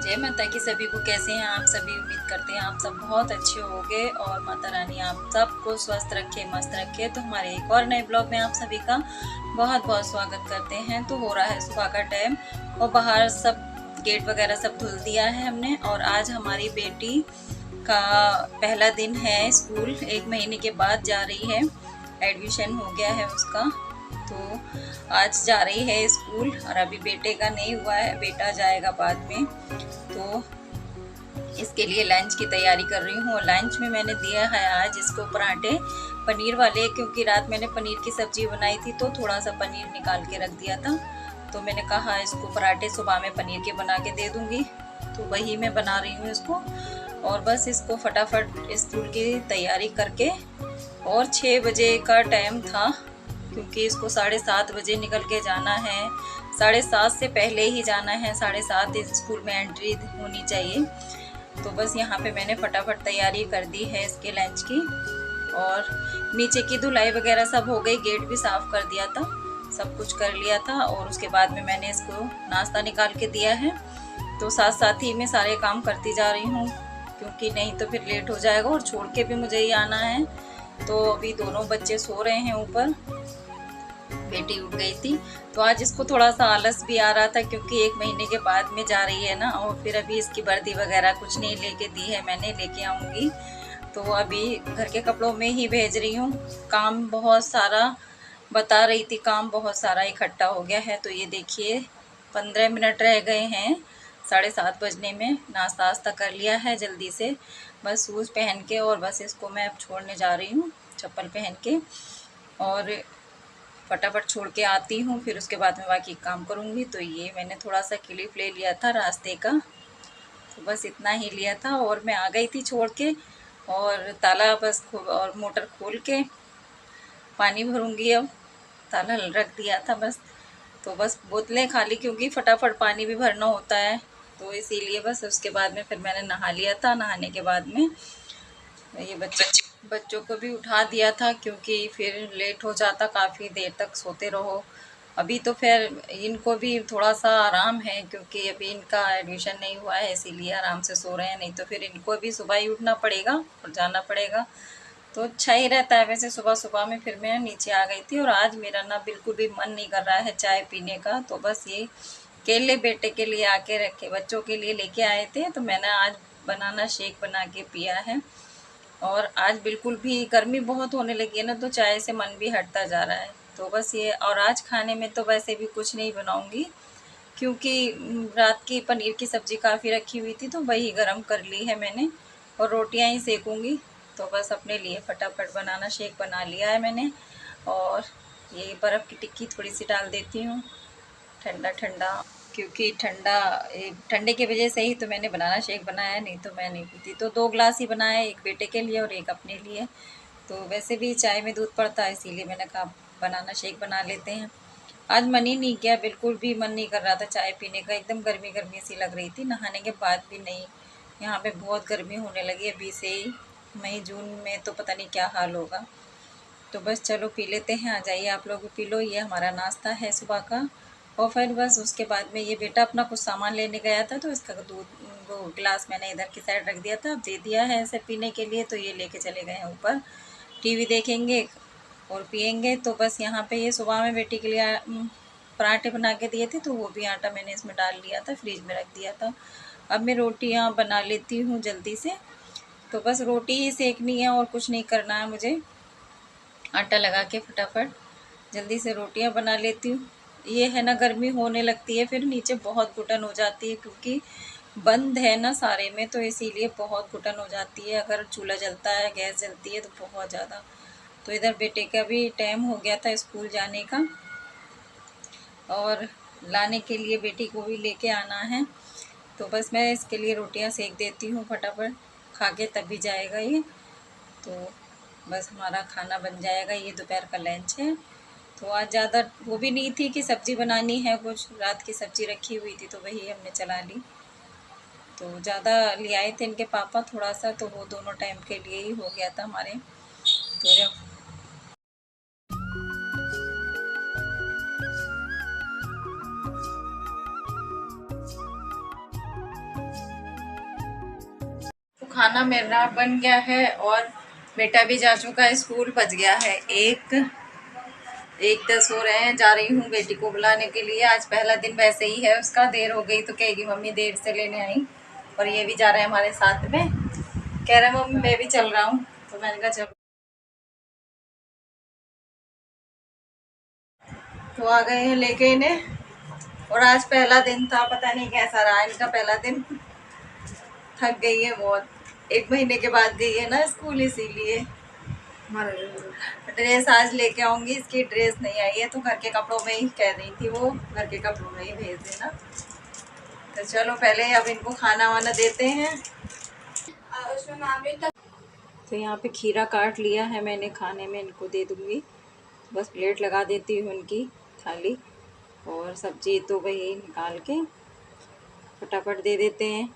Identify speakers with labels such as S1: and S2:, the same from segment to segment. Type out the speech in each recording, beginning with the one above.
S1: जय माता की सभी को। कैसे हैं आप सभी? उम्मीद करते हैं आप सब बहुत अच्छे होंगे और माता रानी आप सबको स्वस्थ रखे, मस्त रखे। तो हमारे एक और नए ब्लॉग में आप सभी का बहुत बहुत स्वागत करते हैं। तो हो रहा है सुबह का टाइम और बाहर सब गेट वगैरह सब धुल दिया है हमने। और आज हमारी बेटी का पहला दिन है स्कूल, 1 महीने के बाद जा रही है। एडमिशन हो गया है उसका, तो आज जा रही है स्कूल। और अभी बेटे का नहीं हुआ है, बेटा जाएगा बाद में। तो इसके लिए लंच की तैयारी कर रही हूँ। लंच में मैंने दिया है आज इसको पराठे पनीर वाले, क्योंकि रात मैंने पनीर की सब्जी बनाई थी तो थोड़ा सा पनीर निकाल के रख दिया था। तो मैंने कहा इसको पराठे सुबह में पनीर के बना के दे दूँगी, तो वही मैं बना रही हूँ इसको। और बस इसको फटाफट स्कूल की तैयारी करके, और 6 बजे का टाइम था क्योंकि इसको 7:30 बजे निकल के जाना है। 7:30 से पहले ही जाना है, 7:30 स्कूल में एंट्री होनी चाहिए। तो बस यहाँ पे मैंने फटाफट तैयारी कर दी है इसके लंच की। और नीचे की धुलाई वगैरह सब हो गई, गेट भी साफ कर दिया था, सब कुछ कर लिया था। और उसके बाद में मैंने इसको नाश्ता निकाल के दिया है। तो साथ साथ ही मैं सारे काम करती जा रही हूँ, क्योंकि नहीं तो फिर लेट हो जाएगा और छोड़ के भी मुझे ही आना है। तो अभी दोनों बच्चे सो रहे हैं ऊपर, बेटी उठ गई थी। तो आज इसको थोड़ा सा आलस भी आ रहा था, क्योंकि 1 महीने के बाद में जा रही है ना। और फिर अभी इसकी वर्दी वगैरह कुछ नहीं लेके दी है, मैंने लेके आऊँगी। तो अभी घर के कपड़ों में ही भेज रही हूँ। काम बहुत सारा बता रही थी, काम बहुत सारा इकट्ठा हो गया है। तो ये देखिए 15 मिनट रह गए हैं 7:30 बजने में। नाश्ता वास्ता कर लिया है जल्दी से, बस शूज़ पहन के, और बस इसको मैं अब छोड़ने जा रही हूँ चप्पल पहन के। और फटाफट छोड़ के आती हूँ, फिर उसके बाद में बाकी काम करूँगी। तो ये मैंने थोड़ा सा क्लिप ले लिया था रास्ते का, तो बस इतना ही लिया था और मैं आ गई थी छोड़ के। और ताला बस और मोटर खोल के पानी भरूँगी अब। ताला रख दिया था बस, तो बस बोतलें खाली, क्योंकि फटाफट पानी भी भरना होता है। तो इसीलिए बस उसके बाद में फिर मैंने नहा लिया था। नहाने के बाद में ये बच्चों को भी उठा दिया था, क्योंकि फिर लेट हो जाता, काफ़ी देर तक सोते रहो। अभी तो फिर इनको भी थोड़ा सा आराम है, क्योंकि अभी इनका एडमिशन नहीं हुआ है, इसीलिए आराम से सो रहे हैं। नहीं तो फिर इनको भी सुबह ही उठना पड़ेगा और जाना पड़ेगा। तो अच्छा ही रहता है वैसे। सुबह सुबह में फिर मैं नीचे आ गई थी, और आज मेरा ना बिल्कुल भी मन नहीं कर रहा है चाय पीने का। तो बस ये केले बेटे के लिए आके रखे, बच्चों के लिए लेके आए थे, तो मैंने आज बनाना शेक बना के पिया है। और आज बिल्कुल भी गर्मी बहुत होने लगी है ना, तो चाय से मन भी हटता जा रहा है। तो बस ये, और आज खाने में तो वैसे भी कुछ नहीं बनाऊंगी, क्योंकि रात की पनीर की सब्ज़ी काफ़ी रखी हुई थी, तो वही गरम कर ली है मैंने, और रोटियां ही सेकूंगी। तो बस अपने लिए फटाफट बनाना शेक बना लिया है मैंने। और ये बर्फ़ की टिक्की थोड़ी सी डाल देती हूँ, ठंडा ठंडा, क्योंकि ठंडे की वजह से ही तो मैंने बनाना शेक बनाया, नहीं तो मैं नहीं पीती। तो 2 ग्लास ही बनाया, एक बेटे के लिए और एक अपने लिए। तो वैसे भी चाय में दूध पड़ता है, इसीलिए मैंने कहा बनाना शेक बना लेते हैं। आज मन ही नहीं किया, बिल्कुल भी मन नहीं कर रहा था चाय पीने का, एकदम गर्मी गर्मी सी लग रही थी। नहाने के बाद भी नहीं, यहाँ पे बहुत गर्मी होने लगी अभी से ही। मई जून में तो पता नहीं क्या हाल होगा। तो बस चलो पी लेते हैं। आ जाइए आप लोग भी पी लो, ये हमारा नाश्ता है सुबह का। और फिर बस उसके बाद में ये बेटा अपना कुछ सामान लेने गया था, तो इसका दूध, वो गिलास मैंने इधर की साइड रख दिया था, अब दे दिया है ऐसे पीने के लिए। तो ये लेके चले गए हैं ऊपर, टीवी देखेंगे और पियेंगे। तो बस यहाँ पे ये सुबह में बेटी के लिए पराठे बना के दिए थे, तो वो भी आटा मैंने इसमें डाल लिया था, फ्रिज में रख दिया था। अब मैं रोटियाँ बना लेती हूँ जल्दी से। तो बस रोटी ही सेकनी है और कुछ नहीं करना है मुझे। आटा लगा के फटाफट जल्दी से रोटियां बना लेती हूँ। ये है ना, गर्मी होने लगती है फिर नीचे बहुत घुटन हो जाती है, क्योंकि बंद है ना सारे में, तो इसीलिए बहुत घुटन हो जाती है। अगर चूल्हा जलता है, गैस जलती है, तो बहुत ज़्यादा। तो इधर बेटे का भी टाइम हो गया था स्कूल जाने का, और लाने के लिए बेटी को भी लेके आना है। तो बस मैं इसके लिए रोटियां सेक देती हूँ फटाफट, खा के तभी जाएगा ये। तो बस हमारा खाना बन जाएगा, ये दोपहर का लंच है। तो आज ज़्यादा वो भी नहीं थी कि सब्ज़ी बनानी है, कुछ रात की सब्ज़ी रखी हुई थी, तो वही हमने चला ली। तो ज़्यादा ले आए थे इनके पापा थोड़ा सा, तो वो दोनों टाइम के लिए ही हो गया था हमारे। तो जब खाना मेरा बन गया है और बेटा भी जा चुका है स्कूल। बज गया है 1:10 हो रहे हैं। जा रही हूँ बेटी को बुलाने के लिए। आज पहला दिन वैसे ही है उसका। देर हो गई तो कहेगी मम्मी देर से लेने आई। और ये भी जा रहा है हमारे साथ में। कह रहा है मम्मी मैं भी चल रहा हूँ, तो मैंने कहा चलो। तो आ गए हैं लेके इन्हें। और आज पहला दिन था, पता नहीं कैसा रहा इनका पहला दिन। थक गई है बहुत। 1 महीने के बाद गई है ना स्कूल, इसीलिए। ड्रेस आज लेके आऊंगी, इसकी ड्रेस नहीं आई है तो घर के कपड़ों में ही कह रही थी वो, घर के कपड़ों में ही भेज देना। तो चलो पहले अब इनको खाना वाना देते हैं। तो यहाँ पे खीरा काट लिया है मैंने, खाने में इनको दे दूँगी। बस प्लेट लगा देती हूँ इनकी थाली। और सब्जी तो वही निकाल के फटाफट दे देते हैं।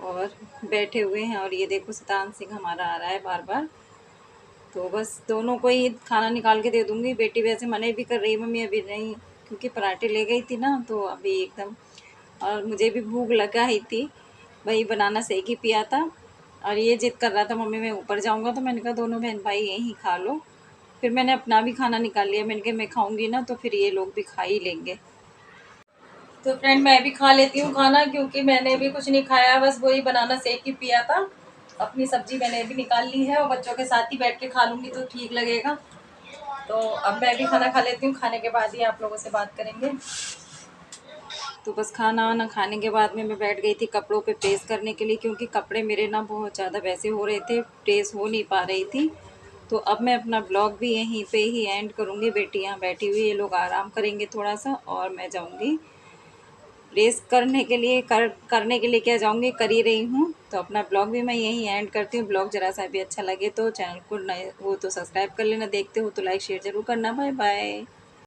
S1: और बैठे हुए हैं। और ये देखो शैतान सिंह हमारा आ रहा है बार बार। तो बस दोनों को ही खाना निकाल के दे दूँगी। बेटी वैसे मना भी कर रही है मम्मी अभी नहीं, क्योंकि पराठे ले गई थी ना, तो अभी एकदम। और मुझे भी भूख लगा ही थी, वही बनाना सेक ही पिया था। और ये जिद कर रहा था मम्मी मैं ऊपर जाऊँगा, तो मैंने कहा दोनों बहन भाई यहीं खा लो। फिर मैंने अपना भी खाना निकाल लिया। मैंने कहा मैं खाऊंगी ना तो फिर ये लोग भी खा ही लेंगे। तो फ्रेंड मैं भी खा लेती हूँ खाना, क्योंकि मैंने भी कुछ नहीं खाया, बस वही बनाना सेक ही पिया था। अपनी सब्जी मैंने भी निकाल ली है और बच्चों के साथ ही बैठ के खा लूँगी तो ठीक लगेगा। तो अब मैं भी खाना खा लेती हूँ, खाने के बाद ही आप लोगों से बात करेंगे। तो बस खाना वाना खाने के बाद में मैं बैठ गई थी कपड़ों पे प्रेस करने के लिए, क्योंकि कपड़े मेरे ना बहुत ज़्यादा वैसे हो रहे थे, प्रेस हो नहीं पा रही थी। तो अब मैं अपना ब्लॉग भी यहीं पे ही एंड करूँगी। बेटी यहाँ बैठी हुई, ये लोग आराम करेंगे थोड़ा सा और मैं जाऊँगी प्रेस करने के लिए। करने के लिए क्या जाऊँगी, कर ही रही हूँ। तो अपना ब्लॉग भी मैं यहीं एंड करती हूँ। ब्लॉग ज़रा सा भी अच्छा लगे तो चैनल को नए हो तो सब्सक्राइब कर लेना, देखते हो तो लाइक शेयर ज़रूर करना। Bye bye.